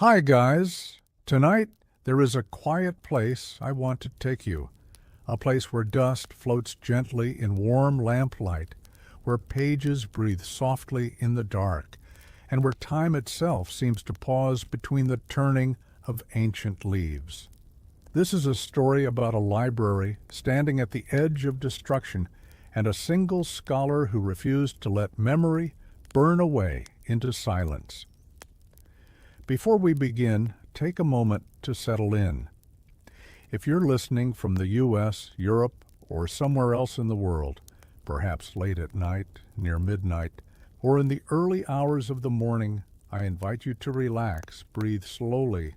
Hi, guys. Tonight, there is a quiet place I want to take you. A place where dust floats gently in warm lamplight, where pages breathe softly in the dark, and where time itself seems to pause between the turning of ancient leaves. This is a story about a library standing at the edge of destruction and a single scholar who refused to let memory burn away into silence. Before we begin, take a moment to settle in. If you're listening from the U.S., Europe, or somewhere else in the world, perhaps late at night, near midnight, or in the early hours of the morning, I invite you to relax, breathe slowly,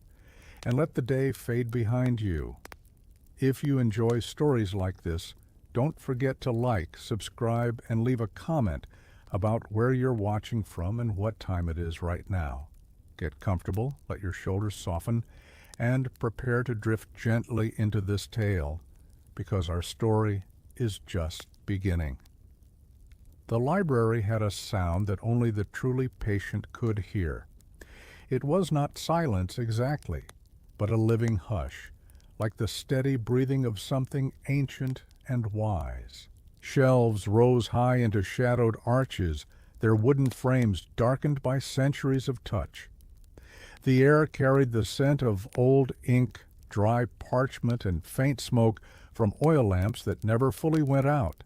and let the day fade behind you. If you enjoy stories like this, don't forget to like, subscribe, and leave a comment about where you're watching from and what time it is right now. Get comfortable, let your shoulders soften, and prepare to drift gently into this tale, because our story is just beginning. The library had a sound that only the truly patient could hear. It was not silence exactly, but a living hush, like the steady breathing of something ancient and wise. Shelves rose high into shadowed arches, their wooden frames darkened by centuries of touch. The air carried the scent of old ink, dry parchment, and faint smoke from oil lamps that never fully went out.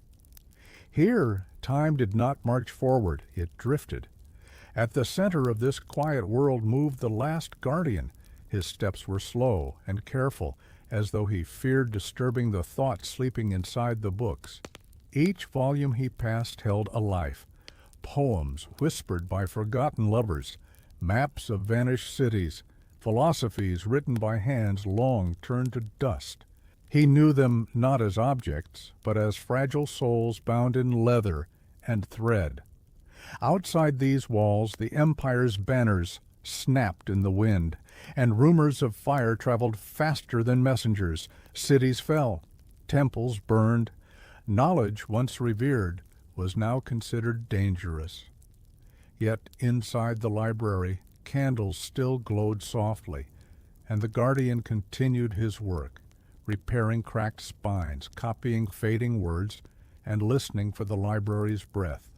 Here, time did not march forward, it drifted. At the center of this quiet world moved the last guardian. His steps were slow and careful, as though he feared disturbing the thoughts sleeping inside the books. Each volume he passed held a life, poems whispered by forgotten lovers, maps of vanished cities, philosophies written by hands long turned to dust. He knew them not as objects, but as fragile souls bound in leather and thread. Outside these walls, the empire's banners snapped in the wind, and rumors of fire traveled faster than messengers. Cities fell, temples burned. Knowledge, once revered, was now considered dangerous. Yet inside the library, candles still glowed softly, and the guardian continued his work, repairing cracked spines, copying fading words, and listening for the library's breath.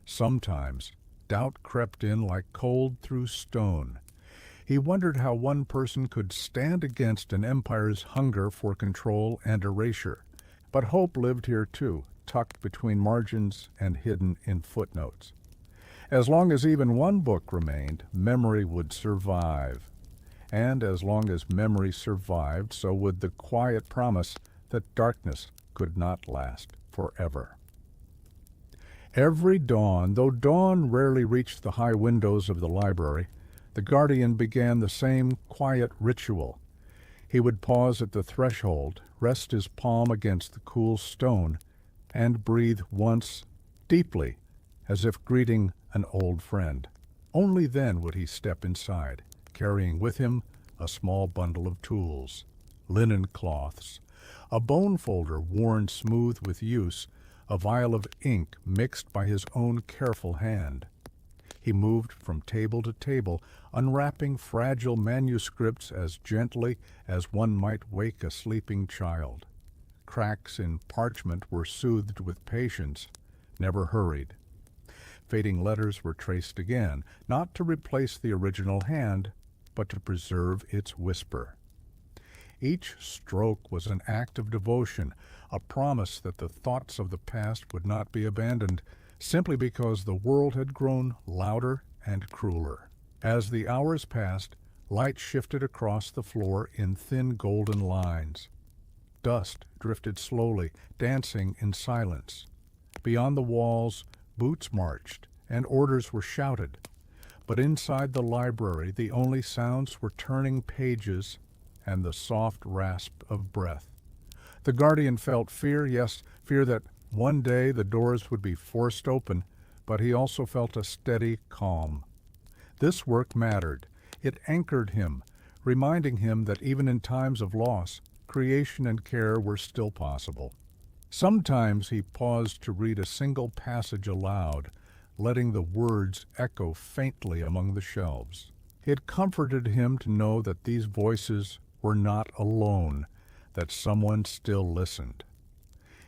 Sometimes doubt crept in like cold through stone. He wondered how one person could stand against an empire's hunger for control and erasure. But hope lived here too, tucked between margins and hidden in footnotes. As long as even one book remained, memory would survive. And as long as memory survived, so would the quiet promise that darkness could not last forever. Every dawn, though dawn rarely reached the high windows of the library, the guardian began the same quiet ritual. He would pause at the threshold, rest his palm against the cool stone, and breathe once deeply, as if greeting an old friend. Only then would he step inside, carrying with him a small bundle of tools, linen cloths, a bone folder worn smooth with use, a vial of ink mixed by his own careful hand. He moved from table to table, unwrapping fragile manuscripts as gently as one might wake a sleeping child. Cracks in parchment were soothed with patience, never hurried. Fading letters were traced again, not to replace the original hand, but to preserve its whisper. Each stroke was an act of devotion, a promise that the thoughts of the past would not be abandoned, simply because the world had grown louder and crueler. As the hours passed, light shifted across the floor in thin golden lines. Dust drifted slowly, dancing in silence. Beyond the walls, boots marched, and orders were shouted. But inside the library, the only sounds were turning pages and the soft rasp of breath. The guardian felt fear, yes, fear that one day the doors would be forced open, but he also felt a steady calm. This work mattered. It anchored him, reminding him that even in times of loss, creation and care were still possible. Sometimes he paused to read a single passage aloud, letting the words echo faintly among the shelves. It comforted him to know that these voices were not alone, that someone still listened.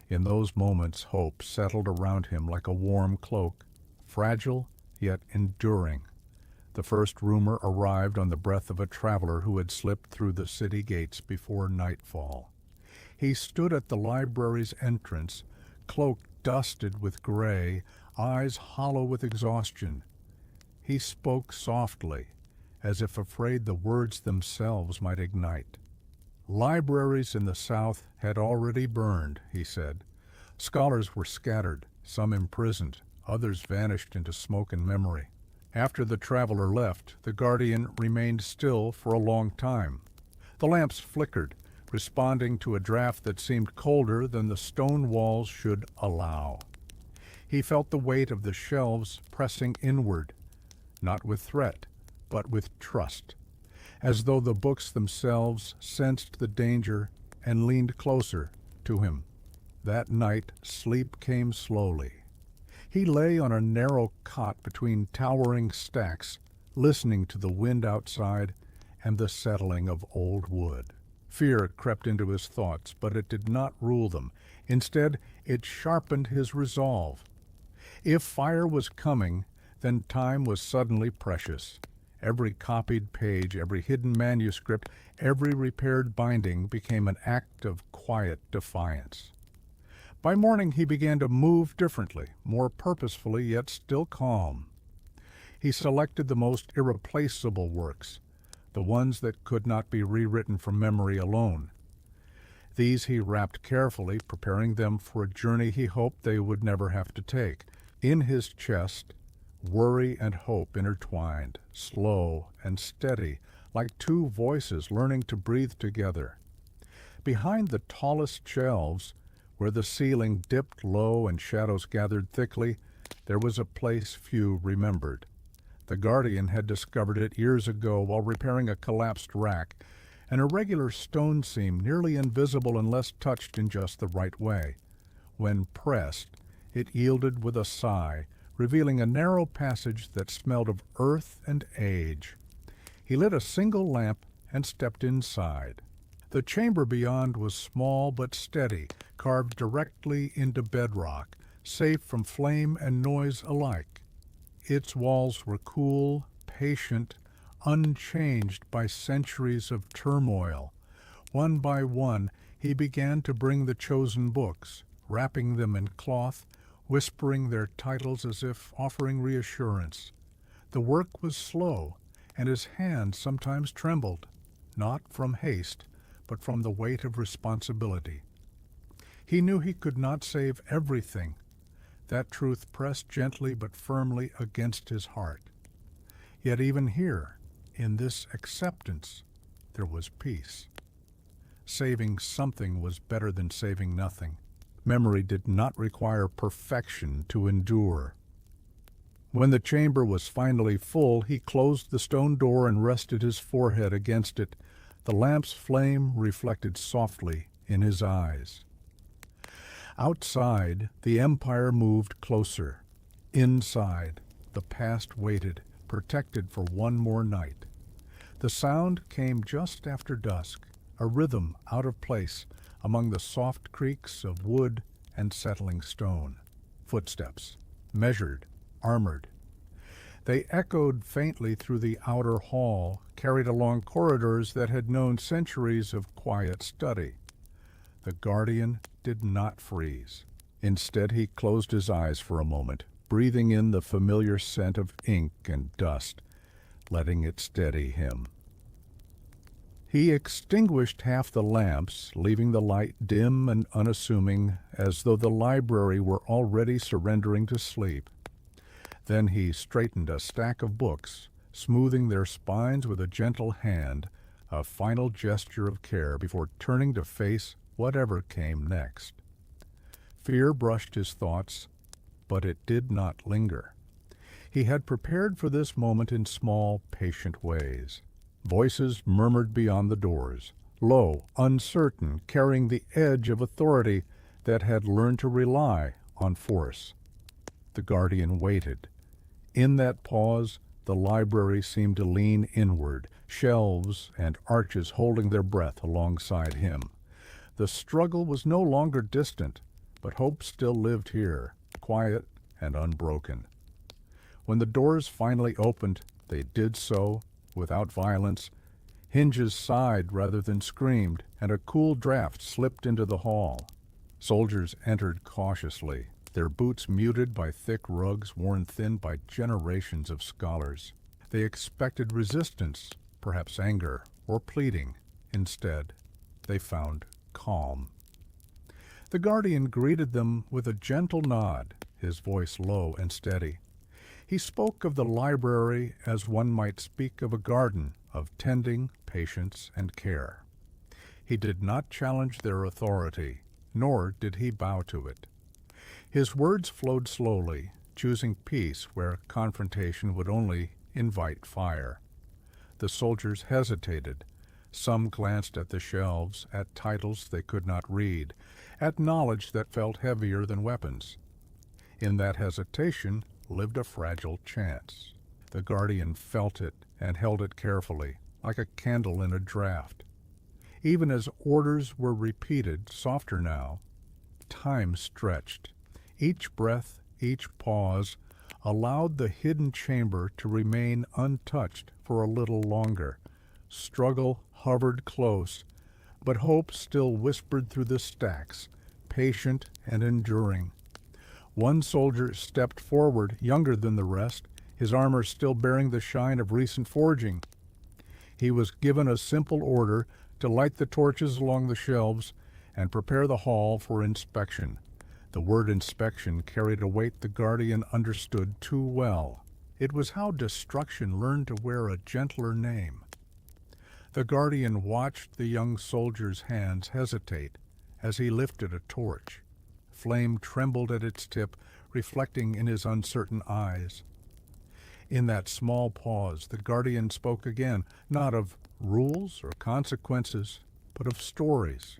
In those moments, hope settled around him like a warm cloak, fragile yet enduring. The first rumor arrived on the breath of a traveler who had slipped through the city gates before nightfall. He stood at the library's entrance, cloak dusted with gray, eyes hollow with exhaustion. He spoke softly, as if afraid the words themselves might ignite. Libraries in the South had already burned, he said. Scholars were scattered, some imprisoned, others vanished into smoke and memory. After the traveler left, the guardian remained still for a long time. The lamps flickered, responding to a draft that seemed colder than the stone walls should allow. He felt the weight of the shelves pressing inward, not with threat, but with trust, as though the books themselves sensed the danger and leaned closer to him. That night, sleep came slowly. He lay on a narrow cot between towering stacks, listening to the wind outside and the settling of old wood. Fear crept into his thoughts, but it did not rule them. Instead, it sharpened his resolve. If fire was coming, then time was suddenly precious. Every copied page, every hidden manuscript, every repaired binding became an act of quiet defiance. By morning he began to move differently, more purposefully yet still calm. He selected the most irreplaceable works, the ones that could not be rewritten from memory alone. These he wrapped carefully, preparing them for a journey he hoped they would never have to take. In his chest, worry and hope intertwined, slow and steady, like two voices learning to breathe together. Behind the tallest shelves, where the ceiling dipped low and shadows gathered thickly, there was a place few remembered. The guardian had discovered it years ago while repairing a collapsed rack, an irregular stone seam nearly invisible unless touched in just the right way. When pressed, it yielded with a sigh, revealing a narrow passage that smelled of earth and age. He lit a single lamp and stepped inside. The chamber beyond was small but steady, carved directly into bedrock, safe from flame and noise alike. Its walls were cool, patient, unchanged by centuries of turmoil. One by one, he began to bring the chosen books, wrapping them in cloth, whispering their titles as if offering reassurance. The work was slow, and his hand sometimes trembled, not from haste, but from the weight of responsibility. He knew he could not save everything. That truth pressed gently but firmly against his heart. Yet even here, in this acceptance, there was peace. Saving something was better than saving nothing. Memory did not require perfection to endure. When the chamber was finally full, he closed the stone door and rested his forehead against it. The lamp's flame reflected softly in his eyes. Outside, the empire moved closer. Inside, the past waited, protected for one more night. The sound came just after dusk, a rhythm out of place among the soft creaks of wood and settling stone. Footsteps, measured, armored. They echoed faintly through the outer hall, carried along corridors that had known centuries of quiet study. The guardian did not freeze. Instead, he closed his eyes for a moment, breathing in the familiar scent of ink and dust, letting it steady him. He extinguished half the lamps, leaving the light dim and unassuming, as though the library were already surrendering to sleep. Then he straightened a stack of books, smoothing their spines with a gentle hand, a final gesture of care before turning to face whatever came next. Fear brushed his thoughts, but it did not linger. He had prepared for this moment in small, patient ways. Voices murmured beyond the doors, low, uncertain, carrying the edge of authority that had learned to rely on force. The guardian waited. In that pause, The library seemed to lean inward, shelves and arches holding their breath alongside him. The struggle was no longer distant, but hope still lived here, quiet and unbroken. When the doors finally opened, they did so without violence. Hinges sighed rather than screamed, and a cool draft slipped into the hall. Soldiers entered cautiously, their boots muted by thick rugs worn thin by generations of scholars. They expected resistance, perhaps anger or pleading. Instead, they found calm. The guardian greeted them with a gentle nod, his voice low and steady. He spoke of the library as one might speak of a garden, of tending, patience, and care. He did not challenge their authority, nor did he bow to it. His words flowed slowly, choosing peace where confrontation would only invite fire. The soldiers hesitated. Some glanced at the shelves, at titles they could not read, at knowledge that felt heavier than weapons. In that hesitation lived a fragile chance. The guardian felt it and held it carefully, like a candle in a draught. Even as orders were repeated, softer now, time stretched. Each breath, each pause, allowed the hidden chamber to remain untouched for a little longer. Struggle hovered close, but hope still whispered through the stacks, patient and enduring. One soldier stepped forward, younger than the rest, his armor still bearing the shine of recent forging. He was given a simple order to light the torches along the shelves and prepare the hall for inspection. The word inspection carried a weight the guardian understood too well. It was how destruction learned to wear a gentler name. The guardian watched the young soldier's hands hesitate as he lifted a torch. Flame trembled at its tip, reflecting in his uncertain eyes. In that small pause, the guardian spoke again, not of rules or consequences, but of stories.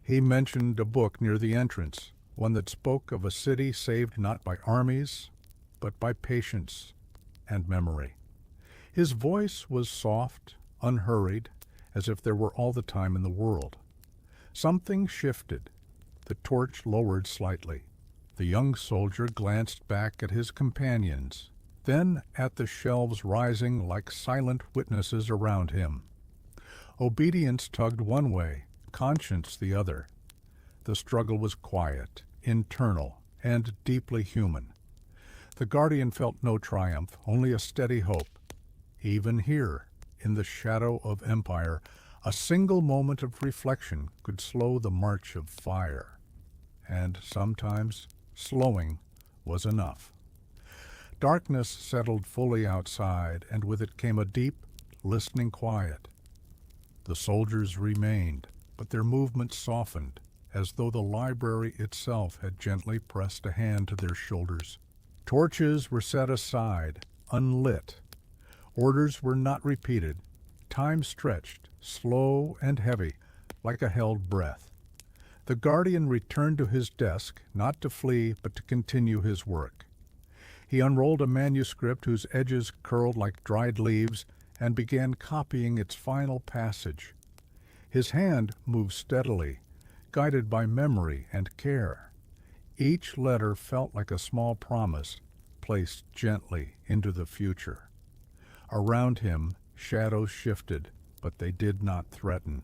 He mentioned a book near the entrance, one that spoke of a city saved not by armies, but by patience and memory. His voice was soft, unhurried, as if there were all the time in the world. Something shifted. The torch lowered slightly. The young soldier glanced back at his companions, then at the shelves rising like silent witnesses around him. Obedience tugged one way, conscience the other. The struggle was quiet, internal, and deeply human. The guardian felt no triumph, only a steady hope. Even here, in the shadow of empire, a single moment of reflection could slow the march of fire. And sometimes slowing was enough. Darkness settled fully outside, and with it came a deep, listening quiet. The soldiers remained, but their movements softened, as though the library itself had gently pressed a hand to their shoulders. Torches were set aside, unlit. Orders were not repeated. Time stretched, slow and heavy, like a held breath. The guardian returned to his desk, not to flee, but to continue his work. He unrolled a manuscript whose edges curled like dried leaves and began copying its final passage. His hand moved steadily, guided by memory and care. Each letter felt like a small promise placed gently into the future. Around him, shadows shifted, but they did not threaten.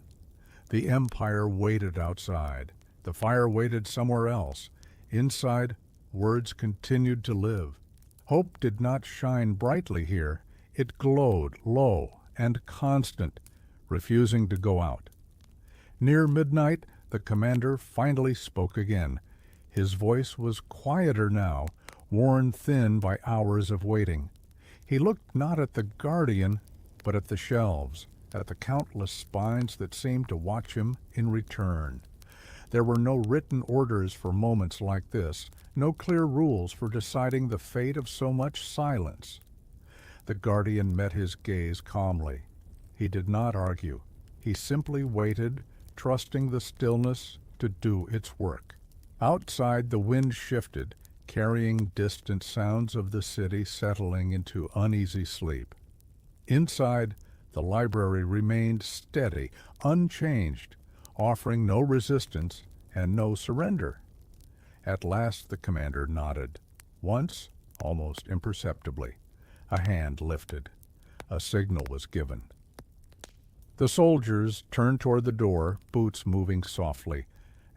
The empire waited outside. The fire waited somewhere else. Inside, words continued to live. Hope did not shine brightly here. It glowed low and constant, refusing to go out. Near midnight, the commander finally spoke again. His voice was quieter now, worn thin by hours of waiting. He looked not at the guardian, but at the shelves, at the countless spines that seemed to watch him in return. There were no written orders for moments like this, no clear rules for deciding the fate of so much silence. The guardian met his gaze calmly. He did not argue. He simply waited, trusting the stillness to do its work. Outside, the wind shifted, carrying distant sounds of the city settling into uneasy sleep. Inside, the library remained steady, unchanged, offering no resistance and no surrender. At last the commander nodded. Once, almost imperceptibly, a hand lifted. A signal was given. The soldiers turned toward the door, boots moving softly,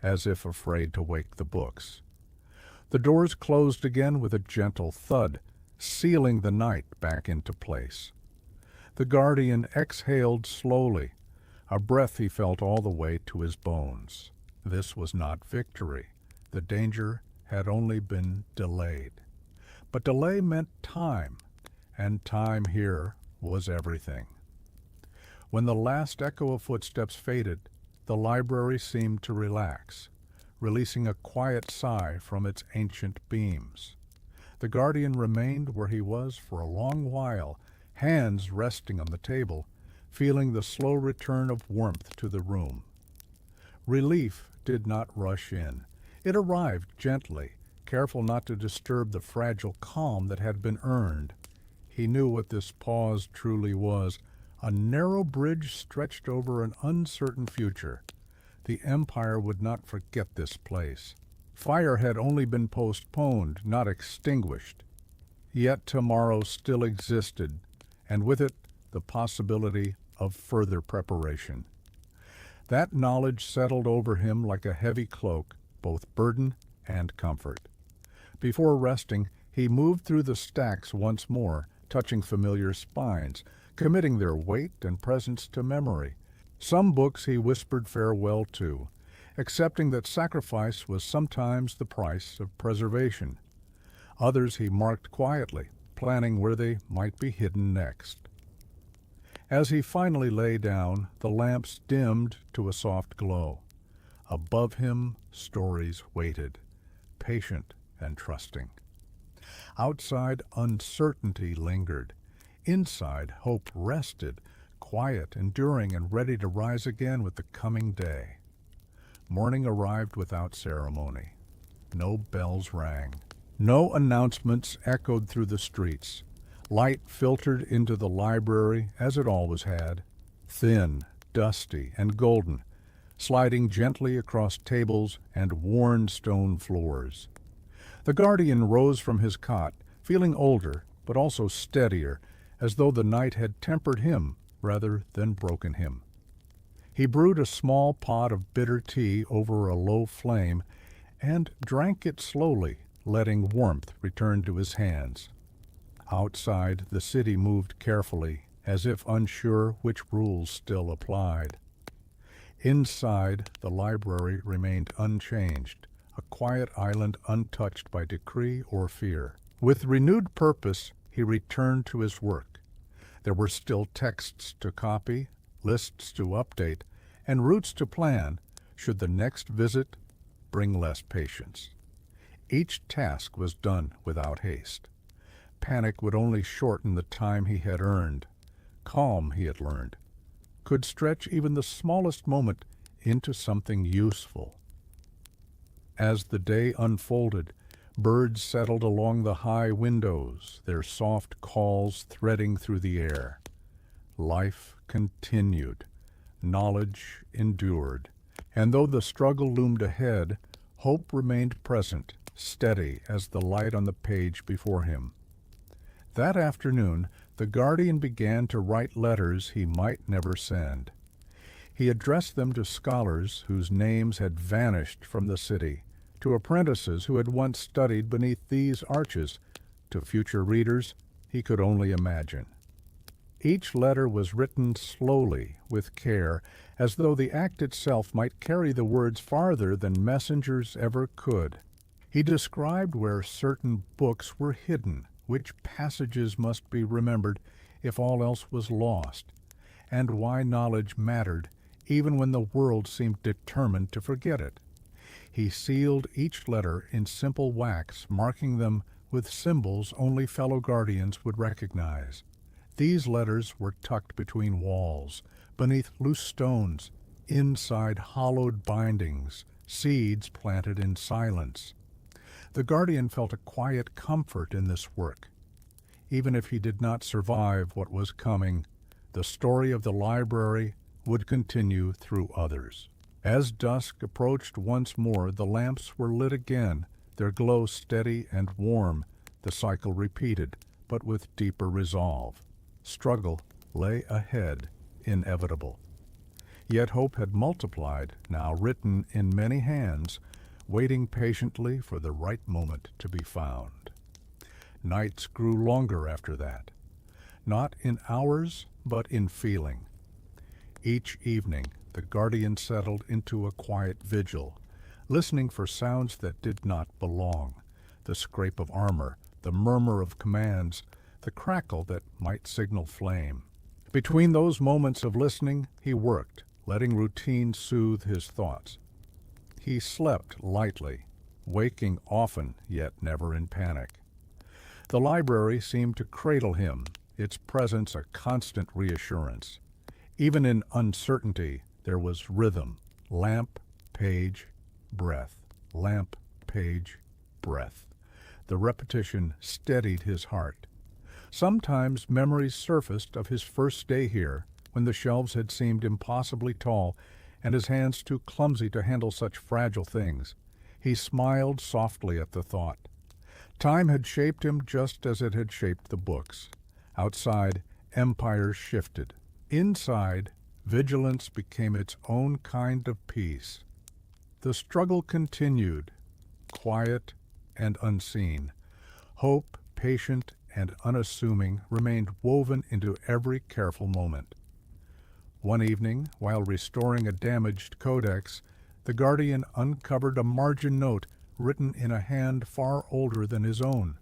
as if afraid to wake the books. The doors closed again with a gentle thud, sealing the night back into place. The guardian exhaled slowly, a breath he felt all the way to his bones. This was not victory. The danger had only been delayed. But delay meant time, and time here was everything. When the last echo of footsteps faded, the library seemed to relax, releasing a quiet sigh from its ancient beams. The guardian remained where he was for a long while, hands resting on the table, feeling the slow return of warmth to the room. Relief did not rush in. It arrived gently, careful not to disturb the fragile calm that had been earned. He knew what this pause truly was, a narrow bridge stretched over an uncertain future. The Empire would not forget this place. Fire had only been postponed, not extinguished. Yet tomorrow still existed, and with it the possibility of further preparation. That knowledge settled over him like a heavy cloak, both burden and comfort. Before resting, he moved through the stacks once more, touching familiar spines, committing their weight and presence to memory. Some books he whispered farewell to, accepting that sacrifice was sometimes the price of preservation. Others he marked quietly, planning where they might be hidden next. As he finally lay down, the lamps dimmed to a soft glow. Above him, stories waited, patient and trusting. Outside, uncertainty lingered. Inside, hope rested, quiet, enduring, and ready to rise again with the coming day. Morning arrived without ceremony. No bells rang. No announcements echoed through the streets. Light filtered into the library as it always had, thin, dusty, and golden, sliding gently across tables and worn stone floors. The guardian rose from his cot, feeling older, but also steadier, as though the night had tempered him rather than broken him. He brewed a small pot of bitter tea over a low flame and drank it slowly, letting warmth return to his hands. Outside, the city moved carefully, as if unsure which rules still applied. Inside, the library remained unchanged, a quiet island untouched by decree or fear. With renewed purpose, he returned to his work. There were still texts to copy, lists to update, and routes to plan should the next visit bring less patience. Each task was done without haste. Panic would only shorten the time he had earned. Calm, he had learned, could stretch even the smallest moment into something useful. As the day unfolded, birds settled along the high windows, their soft calls threading through the air. Life continued. Knowledge endured. And though the struggle loomed ahead, hope remained present, steady as the light on the page before him. That afternoon, the guardian began to write letters he might never send. He addressed them to scholars whose names had vanished from the city, to apprentices who had once studied beneath these arches, to future readers he could only imagine. Each letter was written slowly, with care, as though the act itself might carry the words farther than messengers ever could. He described where certain books were hidden, which passages must be remembered if all else was lost, and why knowledge mattered even when the world seemed determined to forget it. He sealed each letter in simple wax, marking them with symbols only fellow guardians would recognize. These letters were tucked between walls, beneath loose stones, inside hollowed bindings, seeds planted in silence. The guardian felt a quiet comfort in this work. Even if he did not survive what was coming, the story of the library would continue through others. As dusk approached once more, the lamps were lit again, their glow steady and warm, the cycle repeated, but with deeper resolve. Struggle lay ahead, inevitable. Yet hope had multiplied, now written in many hands, waiting patiently for the right moment to be found. Nights grew longer after that, not in hours, but in feeling. Each evening, the guardian settled into a quiet vigil, listening for sounds that did not belong, the scrape of armor, the murmur of commands, the crackle that might signal flame. Between those moments of listening, he worked, letting routine soothe his thoughts. He slept lightly, waking often, yet never in panic. The library seemed to cradle him, its presence a constant reassurance. Even in uncertainty, there was rhythm, lamp, page, breath, lamp, page, breath. The repetition steadied his heart. Sometimes memories surfaced of his first day here, when the shelves had seemed impossibly tall and his hands too clumsy to handle such fragile things. He smiled softly at the thought. Time had shaped him just as it had shaped the books. Outside, empires shifted. Inside, vigilance became its own kind of peace. The struggle continued, quiet and unseen. Hope, patient and unassuming, remained woven into every careful moment. One evening, while restoring a damaged codex, the guardian uncovered a margin note written in a hand far older than his own.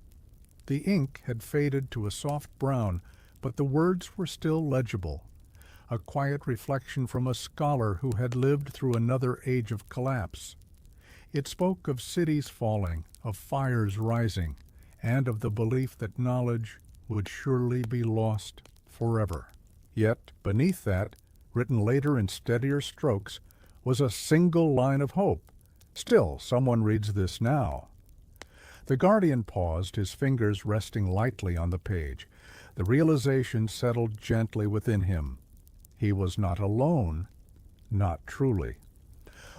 The ink had faded to a soft brown, but the words were still legible, a quiet reflection from a scholar who had lived through another age of collapse. It spoke of cities falling, of fires rising, and of the belief that knowledge would surely be lost forever. Yet, beneath that, written later in steadier strokes, was a single line of hope. Still, someone reads this now. The guardian paused, his fingers resting lightly on the page. The realization settled gently within him. He was not alone, not truly.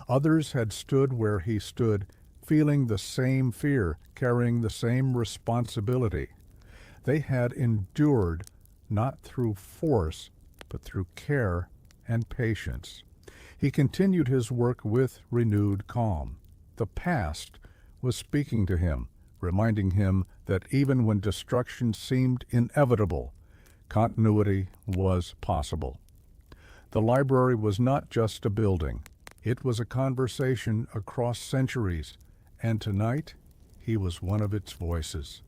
Others had stood where he stood, feeling the same fear, carrying the same responsibility. They had endured, not through force, but through care and patience. He continued his work with renewed calm. The past was speaking to him, reminding him that even when destruction seemed inevitable, continuity was possible. The library was not just a building. It was a conversation across centuries, and tonight he was one of its voices.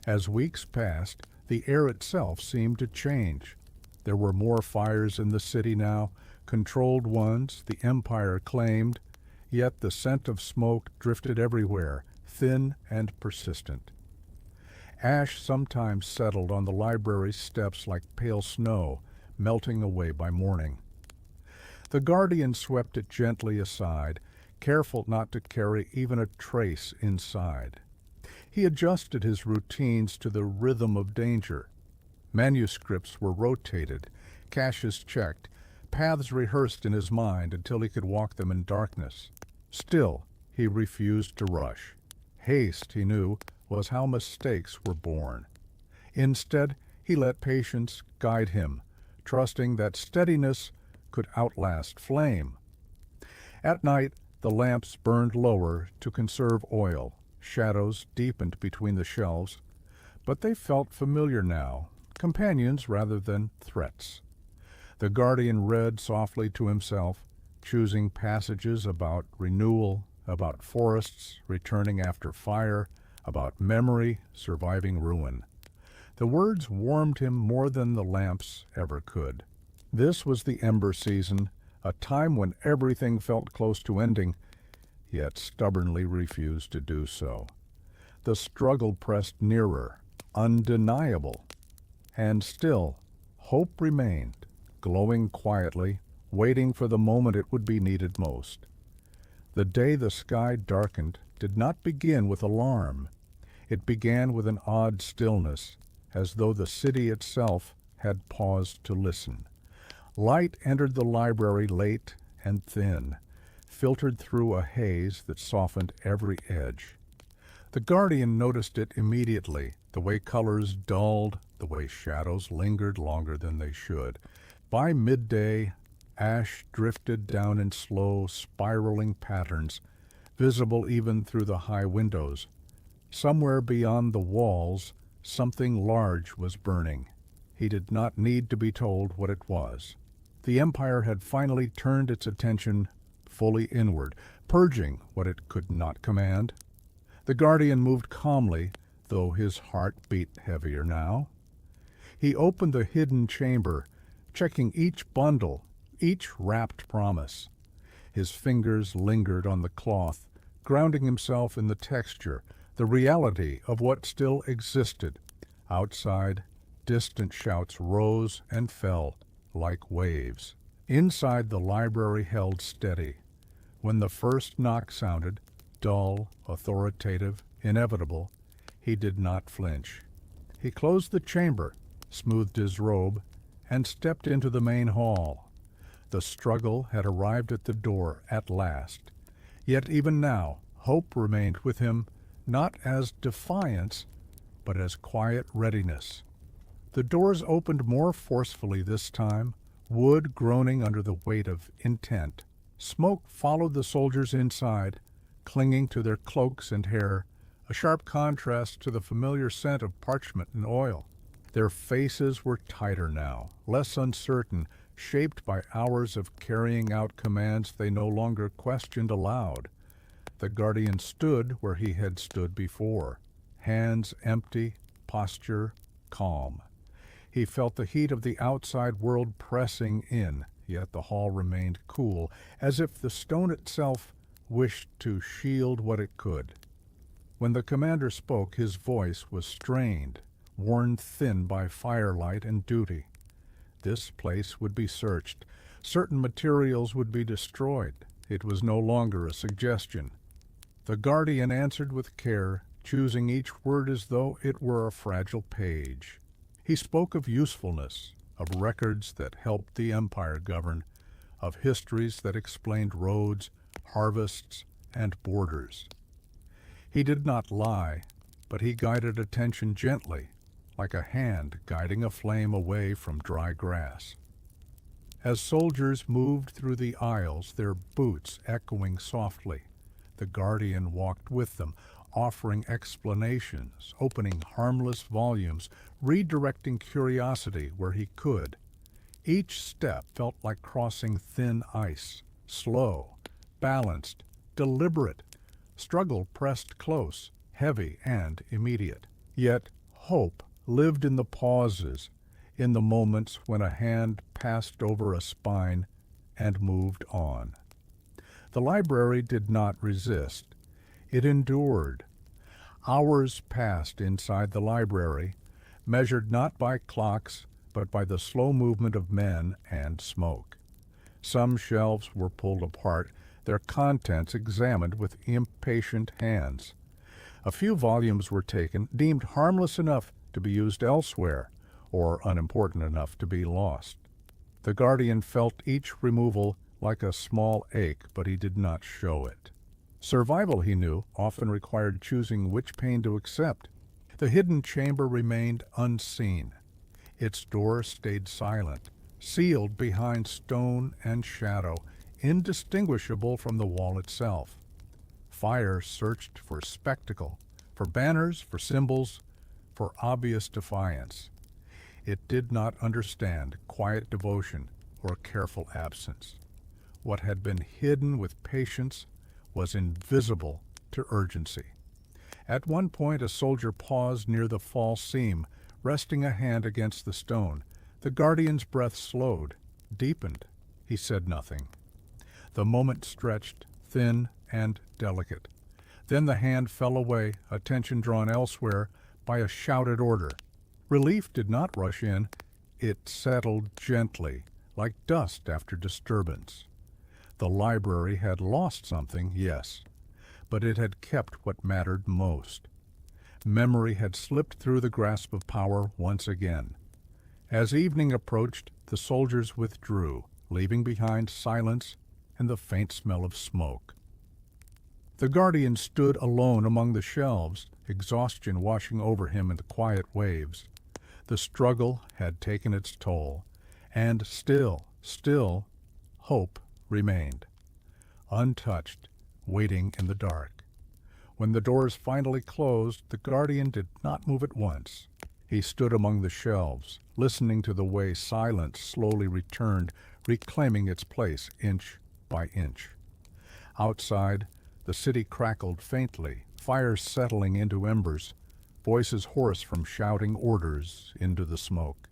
As weeks passed, the air itself seemed to change. There were more fires in the city now, controlled ones the empire claimed, yet the scent of smoke drifted everywhere, thin and persistent. Ash sometimes settled on the library steps like pale snow, melting away by morning. The guardian swept it gently aside, careful not to carry even a trace inside. He adjusted his routines to the rhythm of danger. Manuscripts were rotated, caches checked, paths rehearsed in his mind until he could walk them in darkness. Still, he refused to rush. Haste, he knew, was how mistakes were born. Instead, he let patience guide him, trusting that steadiness could outlast flame. At night, the lamps burned lower to conserve oil. Shadows deepened between the shelves, but they felt familiar now, companions rather than threats. The guardian read softly to himself, choosing passages about renewal, about forests returning after fire, about memory surviving ruin. The words warmed him more than the lamps ever could. This was the ember season, a time when everything felt close to ending, yet stubbornly refused to do so. The struggle pressed nearer, undeniable, and still hope remained, glowing quietly, waiting for the moment it would be needed most. The day the sky darkened, did not begin with alarm. It began with an odd stillness, as though the city itself had paused to listen. Light entered the library late and thin, filtered through a haze that softened every edge. The guardian noticed it immediately, the way colors dulled, the way shadows lingered longer than they should. By midday, ash drifted down in slow, spiraling patterns, visible even through the high windows. Somewhere beyond the walls, something large was burning. He did not need to be told what it was. The Empire had finally turned its attention fully inward, purging what it could not command. The guardian moved calmly, though his heart beat heavier now. He opened the hidden chamber, checking each bundle, each wrapped promise. His fingers lingered on the cloth, grounding himself in the texture, the reality of what still existed. Outside, distant shouts rose and fell like waves. Inside, the library held steady. When the first knock sounded, dull, authoritative, inevitable, he did not flinch. He closed the chamber, smoothed his robe, and stepped into the main hall. The struggle had arrived at the door at last. Yet even now, hope remained with him, not as defiance, but as quiet readiness. The doors opened more forcefully this time, wood groaning under the weight of intent. Smoke followed the soldiers inside, clinging to their cloaks and hair, a sharp contrast to the familiar scent of parchment and oil. Their faces were tighter now, less uncertain, shaped by hours of carrying out commands they no longer questioned aloud. The guardian stood where he had stood before, hands empty, posture calm. He felt the heat of the outside world pressing in, yet the hall remained cool, as if the stone itself wished to shield what it could. When the commander spoke, his voice was strained, worn thin by firelight and duty. This place would be searched. Certain materials would be destroyed. It was no longer a suggestion. The guardian answered with care, choosing each word as though it were a fragile page. He spoke of usefulness, of records that helped the Empire govern, of histories that explained roads, harvests, and borders. He did not lie, but he guided attention gently, like a hand guiding a flame away from dry grass. As soldiers moved through the aisles, their boots echoing softly, the guardian walked with them, offering explanations, opening harmless volumes, redirecting curiosity where he could. Each step felt like crossing thin ice, slow, balanced, deliberate. Struggle pressed close, heavy and immediate. Yet hope lived in the pauses, in the moments when a hand passed over a spine and moved on. The library did not resist. It endured. Hours passed inside the library, measured not by clocks, but by the slow movement of men and smoke. Some shelves were pulled apart, their contents examined with impatient hands. A few volumes were taken, deemed harmless enough to be used elsewhere, or unimportant enough to be lost. The guardian felt each removal like a small ache, but he did not show it. Survival, he knew, often required choosing which pain to accept. The hidden chamber remained unseen. Its door stayed silent, sealed behind stone and shadow, indistinguishable from the wall itself. Fire searched for spectacle, for banners, for symbols, for obvious defiance. It did not understand quiet devotion or careful absence. What had been hidden with patience was invisible to urgency. At one point, a soldier paused near the false seam, resting a hand against the stone. The guardian's breath slowed, deepened. He said nothing. The moment stretched, thin and delicate. Then the hand fell away, attention drawn elsewhere by a shouted order. Relief did not rush in. It settled gently, like dust after disturbance. The library had lost something, yes, but it had kept what mattered most. Memory had slipped through the grasp of power once again. As evening approached, the soldiers withdrew, leaving behind silence and the faint smell of smoke. The guardian stood alone among the shelves, exhaustion washing over him in the quiet waves. The struggle had taken its toll, and still, hope remained, untouched, waiting in the dark. When the doors finally closed, the guardian did not move at once. He stood among the shelves, listening to the way silence slowly returned, reclaiming its place inch by inch. Outside, the city crackled faintly, fires settling into embers, voices hoarse from shouting orders into the smoke.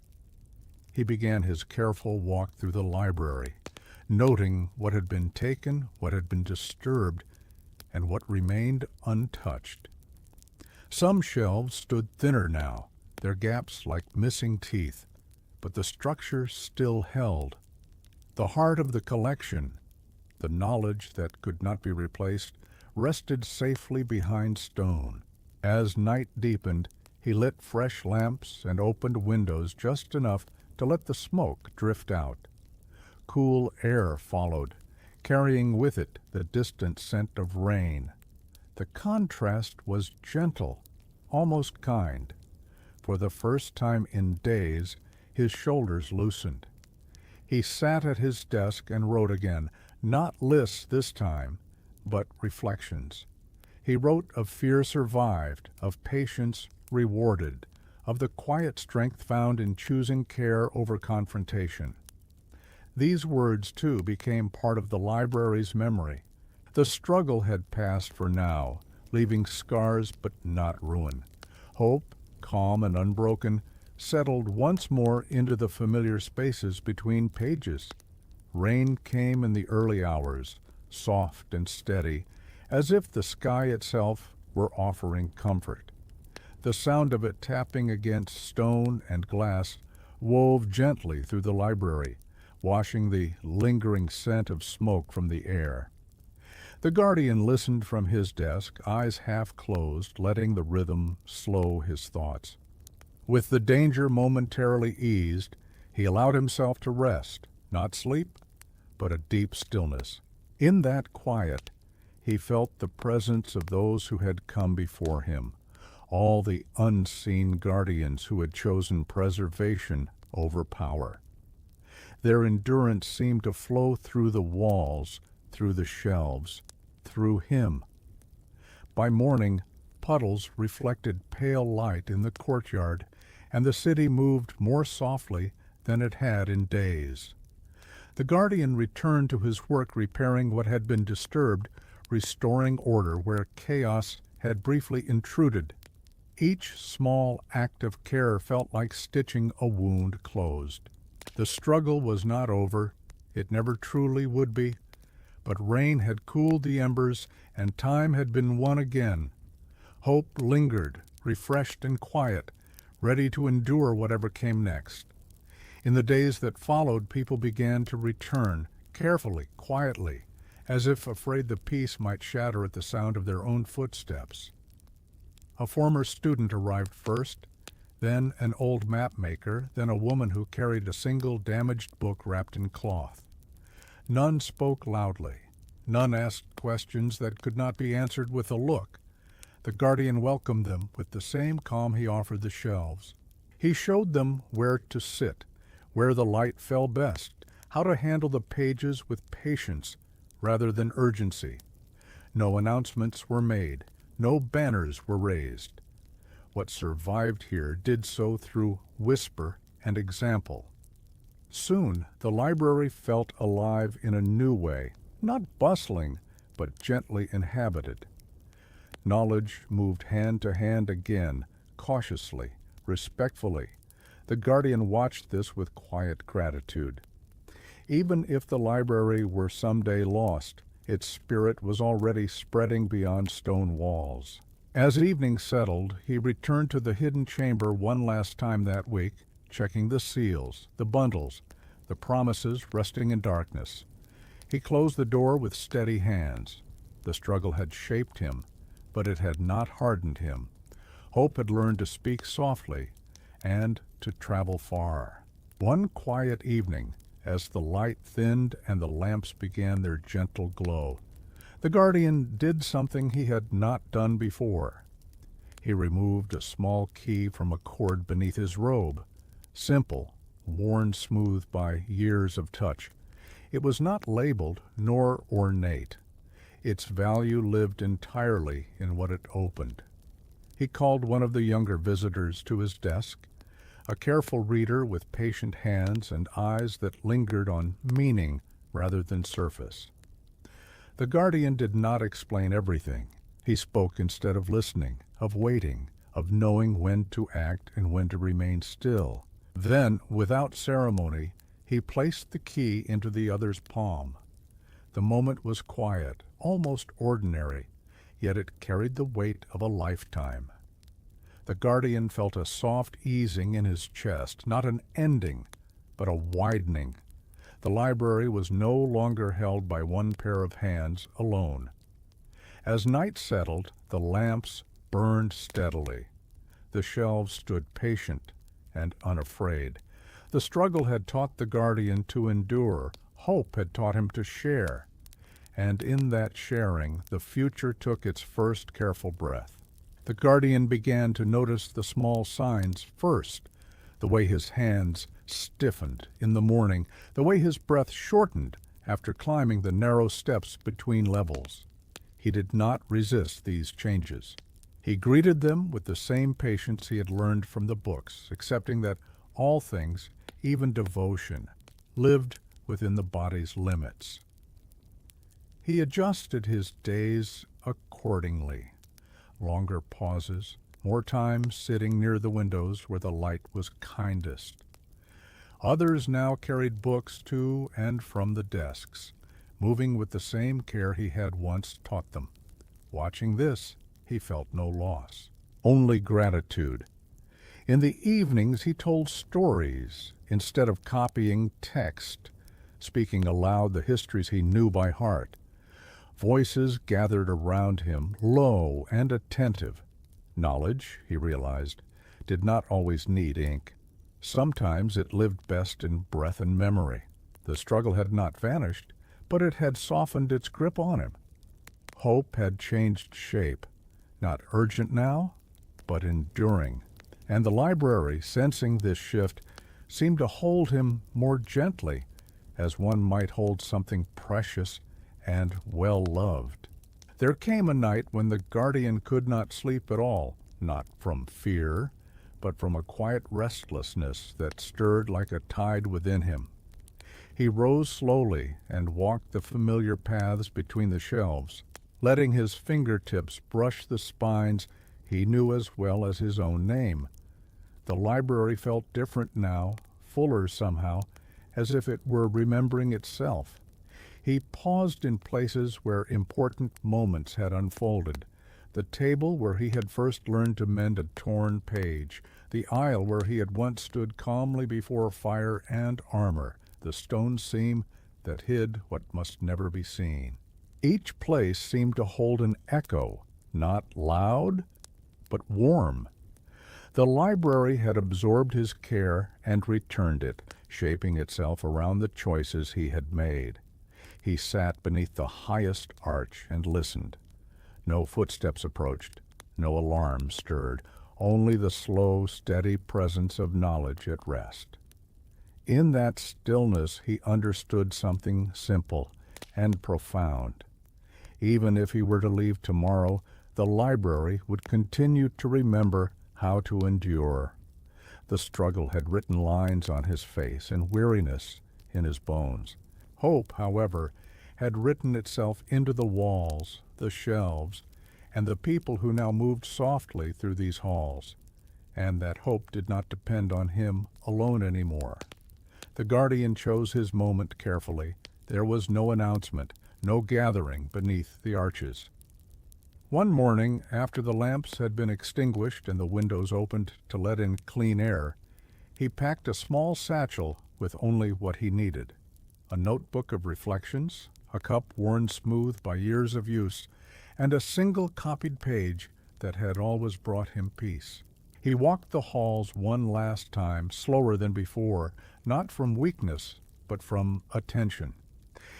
He began his careful walk through the library, noting what had been taken, what had been disturbed, and what remained untouched. Some shelves stood thinner now, their gaps like missing teeth, but the structure still held. The heart of the collection, the knowledge that could not be replaced, rested safely behind stone. As night deepened, he lit fresh lamps and opened windows just enough to let the smoke drift out. Cool air followed, carrying with it the distant scent of rain. The contrast was gentle, almost kind. For the first time in days, his shoulders loosened. He sat at his desk and wrote again, not lists this time, but reflections. He wrote of fear survived, of patience rewarded, of the quiet strength found in choosing care over confrontation. These words, too, became part of the library's memory. The struggle had passed for now, leaving scars but not ruin. Hope, calm and unbroken, settled once more into the familiar spaces between pages. Rain came in the early hours, soft and steady, as if the sky itself were offering comfort. The sound of it tapping against stone and glass wove gently through the library, washing the lingering scent of smoke from the air. The guardian listened from his desk, eyes half closed, letting the rhythm slow his thoughts. With the danger momentarily eased, he allowed himself to rest, not sleep, but a deep stillness. In that quiet, he felt the presence of those who had come before him, all the unseen guardians who had chosen preservation over power. Their endurance seemed to flow through the walls, through the shelves, through him. By morning, puddles reflected pale light in the courtyard, and the city moved more softly than it had in days. The guardian returned to his work repairing what had been disturbed, restoring order where chaos had briefly intruded. Each small act of care felt like stitching a wound closed. The struggle was not over, it never truly would be, but rain had cooled the embers and time had been won again. Hope lingered, refreshed and quiet, ready to endure whatever came next. In the days that followed, people began to return, carefully, quietly, as if afraid the peace might shatter at the sound of their own footsteps. A former student arrived first, then an old map maker, then a woman who carried a single damaged book wrapped in cloth. None spoke loudly. None asked questions that could not be answered with a look. The guardian welcomed them with the same calm he offered the shelves. He showed them where to sit, where the light fell best, how to handle the pages with patience rather than urgency. No announcements were made. No banners were raised. What survived here did so through whisper and example. Soon the library felt alive in a new way, not bustling, but gently inhabited. Knowledge moved hand to hand again, cautiously, respectfully. The guardian watched this with quiet gratitude. Even if the library were someday lost, its spirit was already spreading beyond stone walls. As evening settled, he returned to the hidden chamber one last time that week, checking the seals, the bundles, the promises resting in darkness. He closed the door with steady hands. The struggle had shaped him, but it had not hardened him. Hope had learned to speak softly and to travel far. One quiet evening, as the light thinned and the lamps began their gentle glow, the guardian did something he had not done before. He removed a small key from a cord beneath his robe. Simple, worn smooth by years of touch. It was not labeled nor ornate. Its value lived entirely in what it opened. He called one of the younger visitors to his desk, a careful reader with patient hands and eyes that lingered on meaning rather than surface. The guardian did not explain everything. He spoke instead of listening, of waiting, of knowing when to act and when to remain still. Then, without ceremony, he placed the key into the other's palm. The moment was quiet, almost ordinary, yet it carried the weight of a lifetime. The guardian felt a soft easing in his chest, not an ending, but a widening. The library was no longer held by one pair of hands alone. As night settled, the lamps burned steadily. The shelves stood patient and unafraid. The struggle had taught the guardian to endure. Hope had taught him to share. And in that sharing, the future took its first careful breath. The guardian began to notice the small signs first, the way his hands stiffened in the morning, the way his breath shortened after climbing the narrow steps between levels. He did not resist these changes. He greeted them with the same patience he had learned from the books, accepting that all things, even devotion, lived within the body's limits. He adjusted his days accordingly. Longer pauses, more time sitting near the windows where the light was kindest. Others now carried books to and from the desks, moving with the same care he had once taught them. Watching this, he felt no loss, only gratitude. In the evenings he told stories instead of copying text, speaking aloud the histories he knew by heart. Voices gathered around him, low and attentive. Knowledge, he realized, did not always need ink. Sometimes it lived best in breath and memory. The struggle had not vanished, but it had softened its grip on him. Hope had changed shape, not urgent now, but enduring. And the library, sensing this shift, seemed to hold him more gently, as one might hold something precious and well-loved. There came a night when the guardian could not sleep at all, not from fear, but from a quiet restlessness that stirred like a tide within him. He rose slowly and walked the familiar paths between the shelves, letting his fingertips brush the spines he knew as well as his own name. The library felt different now, fuller somehow, as if it were remembering itself. He paused in places where important moments had unfolded. The table where he had first learned to mend a torn page, the aisle where he had once stood calmly before fire and armor, the stone seam that hid what must never be seen. Each place seemed to hold an echo, not loud, but warm. The library had absorbed his care and returned it, shaping itself around the choices he had made. He sat beneath the highest arch and listened. No footsteps approached, no alarm stirred, only the slow, steady presence of knowledge at rest. In that stillness he understood something simple and profound. Even if he were to leave tomorrow, the library would continue to remember how to endure. The struggle had written lines on his face and weariness in his bones. Hope, however, had written itself into the walls, the shelves, and the people who now moved softly through these halls, and that hope did not depend on him alone anymore. The guardian chose his moment carefully. There was no announcement, no gathering beneath the arches. One morning, after the lamps had been extinguished and the windows opened to let in clean air, he packed a small satchel with only what he needed: a notebook of reflections, a cup worn smooth by years of use, and a single copied page that had always brought him peace. He walked the halls one last time, slower than before, not from weakness, but from attention.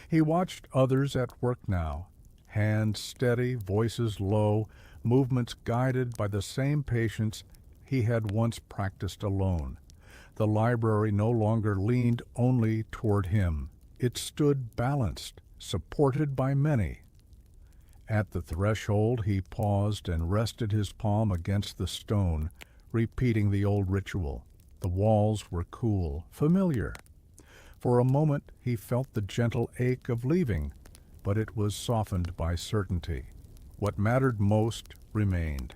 He watched others at work now, hands steady, voices low, movements guided by the same patience he had once practiced alone. The library no longer leaned only toward him. It stood balanced, supported by many. At the threshold he paused and rested his palm against the stone, repeating the old ritual. The walls were cool, familiar. For a moment he felt the gentle ache of leaving, but it was softened by certainty. What mattered most remained.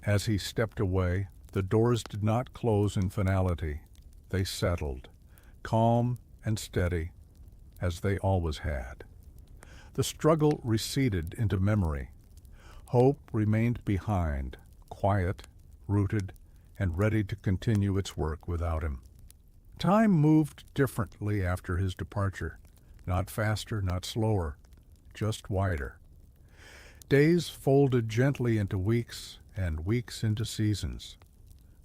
As he stepped away, the doors did not close in finality. They settled, calm and steady, as they always had. The struggle receded into memory. Hope remained behind, quiet, rooted, and ready to continue its work without him. Time moved differently after his departure, not faster, not slower, just wider. Days folded gently into weeks, and weeks into seasons.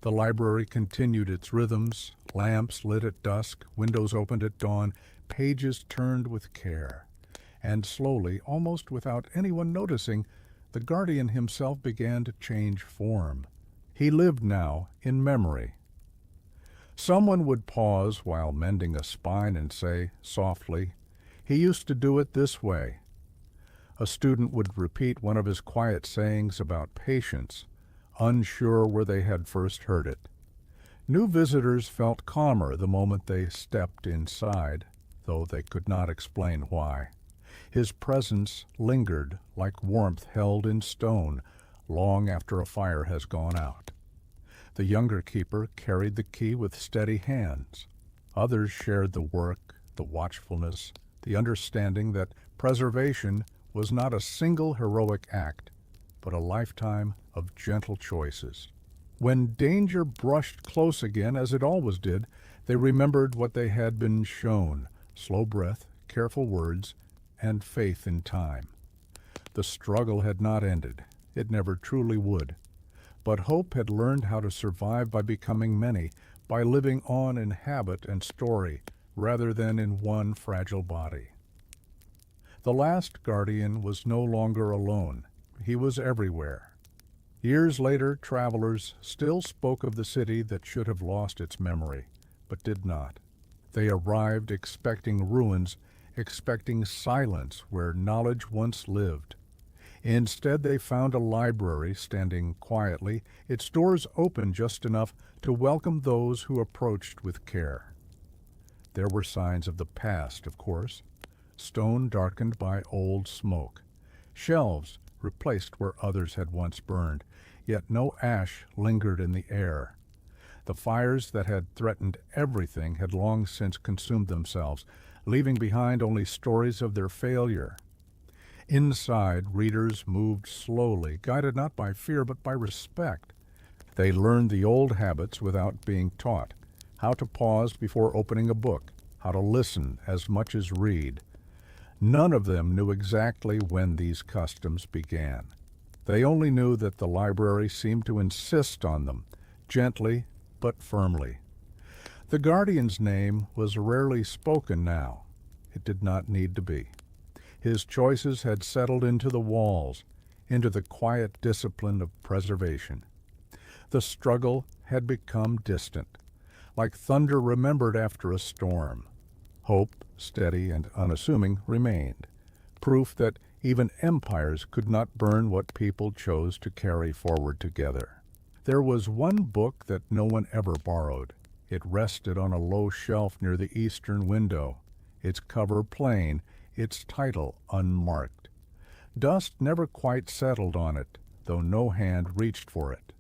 The library continued its rhythms, lamps lit at dusk, windows opened at dawn, pages turned with care. And slowly, almost without anyone noticing, the guardian himself began to change form. He lived now in memory. Someone would pause while mending a spine and say, softly, "He used to do it this way." A student would repeat one of his quiet sayings about patience, unsure where they had first heard it. New visitors felt calmer the moment they stepped inside, though they could not explain why. His presence lingered like warmth held in stone long after a fire has gone out. The younger keeper carried the key with steady hands. Others shared the work, the watchfulness, the understanding that preservation was not a single heroic act, but a lifetime of gentle choices. When danger brushed close again, as it always did, they remembered what they had been shown: slow breath, careful words, and faith in time. The struggle had not ended. It never truly would. But hope had learned how to survive by becoming many, by living on in habit and story, rather than in one fragile body. The last guardian was no longer alone. He was everywhere. Years later, travelers still spoke of the city that should have lost its memory, but did not. They arrived expecting ruins, expecting silence where knowledge once lived. Instead, they found a library standing quietly, its doors open just enough to welcome those who approached with care. There were signs of the past, of course. Stone darkened by old smoke. Shelves replaced where others had once burned, yet no ash lingered in the air. The fires that had threatened everything had long since consumed themselves, leaving behind only stories of their failure. Inside, readers moved slowly, guided not by fear but by respect. They learned the old habits without being taught: how to pause before opening a book, how to listen as much as read. None of them knew exactly when these customs began. They only knew that the library seemed to insist on them, gently but firmly. The guardian's name was rarely spoken now. It did not need to be. His choices had settled into the walls, into the quiet discipline of preservation. The struggle had become distant, like thunder remembered after a storm. Hope, steady and unassuming, remained, proof that even empires could not burn what people chose to carry forward together. There was one book that no one ever borrowed. It rested on a low shelf near the eastern window, its cover plain, its title unmarked. Dust never quite settled on it, though no hand reached for it.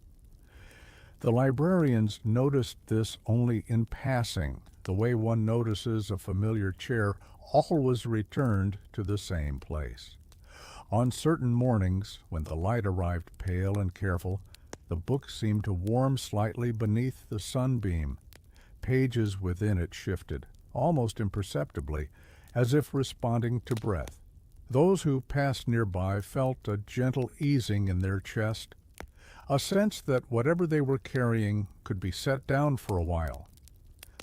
The librarians noticed this only in passing, the way one notices a familiar chair always returned to the same place. On certain mornings, when the light arrived pale and careful, the book seemed to warm slightly beneath the sunbeam. Pages within it shifted, almost imperceptibly, as if responding to breath. Those who passed nearby felt a gentle easing in their chest, a sense that whatever they were carrying could be set down for a while.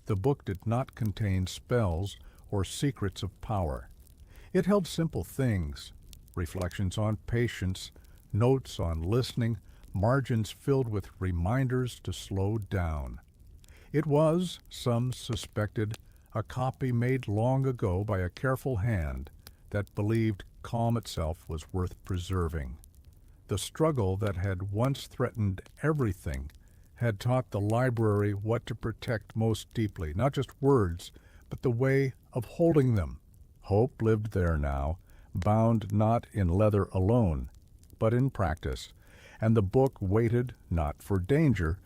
The book did not contain spells or secrets of power. It held simple things, reflections on patience, notes on listening, margins filled with reminders to slow down. It was, some suspected, a copy made long ago by a careful hand that believed calm itself was worth preserving. The struggle that had once threatened everything had taught the library what to protect most deeply, not just words, but the way of holding them. Hope lived there now, bound not in leather alone, but in practice, and the book waited not for danger,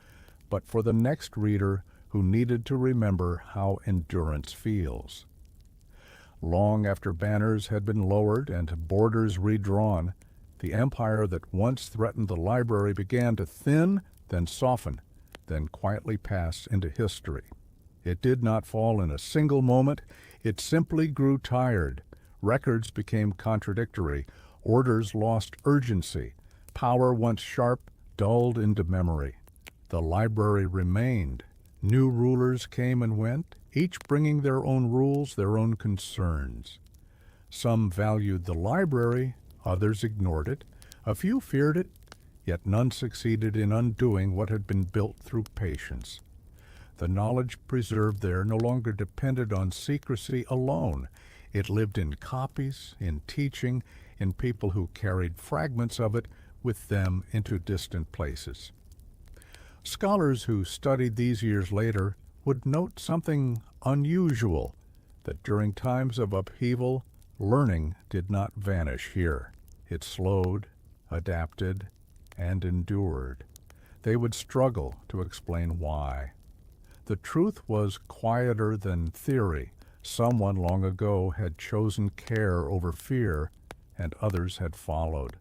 but for the next reader who needed to remember how endurance feels. Long after banners had been lowered and borders redrawn, the empire that once threatened the library began to thin, then soften, then quietly pass into history. It did not fall in a single moment. It simply grew tired. Records became contradictory. Orders lost urgency. Power, once sharp, dulled into memory. The library remained. New rulers came and went, each bringing their own rules, their own concerns. Some valued the library, others ignored it. A few feared it, yet none succeeded in undoing what had been built through patience. The knowledge preserved there no longer depended on secrecy alone. It lived in copies, in teaching, in people who carried fragments of it with them into distant places. Scholars who studied these years later would note something unusual, that during times of upheaval, learning did not vanish here. It slowed, adapted, and endured. They would struggle to explain why. The truth was quieter than theory. Someone long ago had chosen care over fear, and others had followed.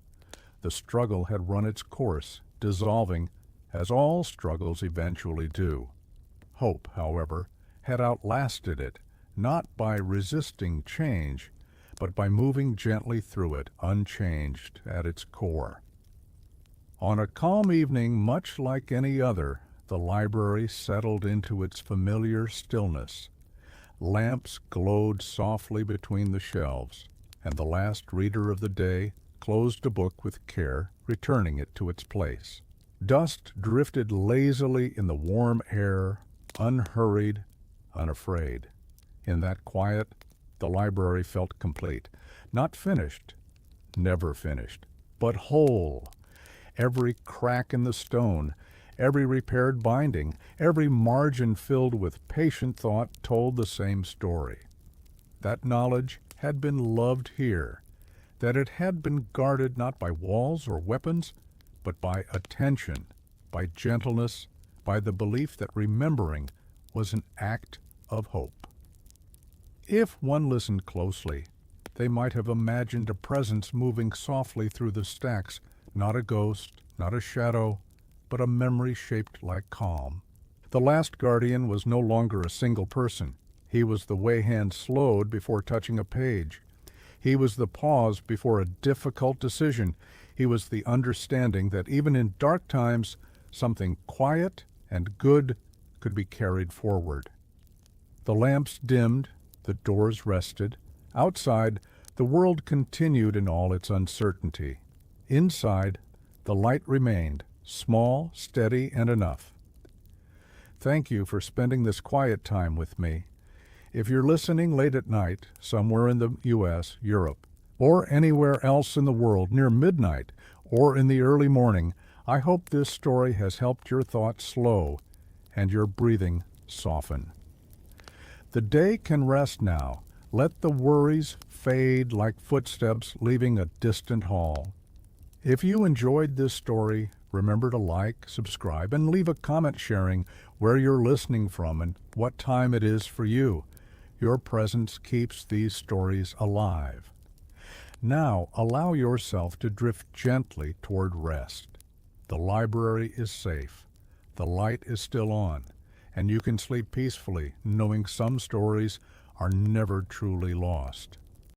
The struggle had run its course, dissolving, as all struggles eventually do. Hope, however, had outlasted it, not by resisting change, but by moving gently through it, unchanged at its core. On a calm evening, much like any other, the library settled into its familiar stillness. Lamps glowed softly between the shelves, and the last reader of the day closed a book with care, returning it to its place. Dust drifted lazily in the warm air, unhurried, unafraid. In that quiet, the library felt complete. Not finished, never finished, but whole. Every crack in the stone, every repaired binding, every margin filled with patient thought told the same story. That knowledge had been loved here, that it had been guarded not by walls or weapons, but by attention, by gentleness, by the belief that remembering was an act of hope. If one listened closely, they might have imagined a presence moving softly through the stacks, not a ghost, not a shadow, but a memory shaped like calm. The last guardian was no longer a single person. He was the way hand slowed before touching a page. He was the pause before a difficult decision. He was the understanding that even in dark times, something quiet and good could be carried forward. The lamps dimmed, the doors rested. Outside, the world continued in all its uncertainty. Inside, the light remained, small, steady, and enough. Thank you for spending this quiet time with me. If you're listening late at night, somewhere in the U.S., Europe, or anywhere else in the world near midnight or in the early morning, I hope this story has helped your thoughts slow and your breathing soften. The day can rest now. Let the worries fade like footsteps leaving a distant hall. If you enjoyed this story, remember to like, subscribe, and leave a comment sharing where you're listening from and what time it is for you. Your presence keeps these stories alive. Now allow yourself to drift gently toward rest. The library is safe. The light is still on, and you can sleep peacefully knowing some stories are never truly lost.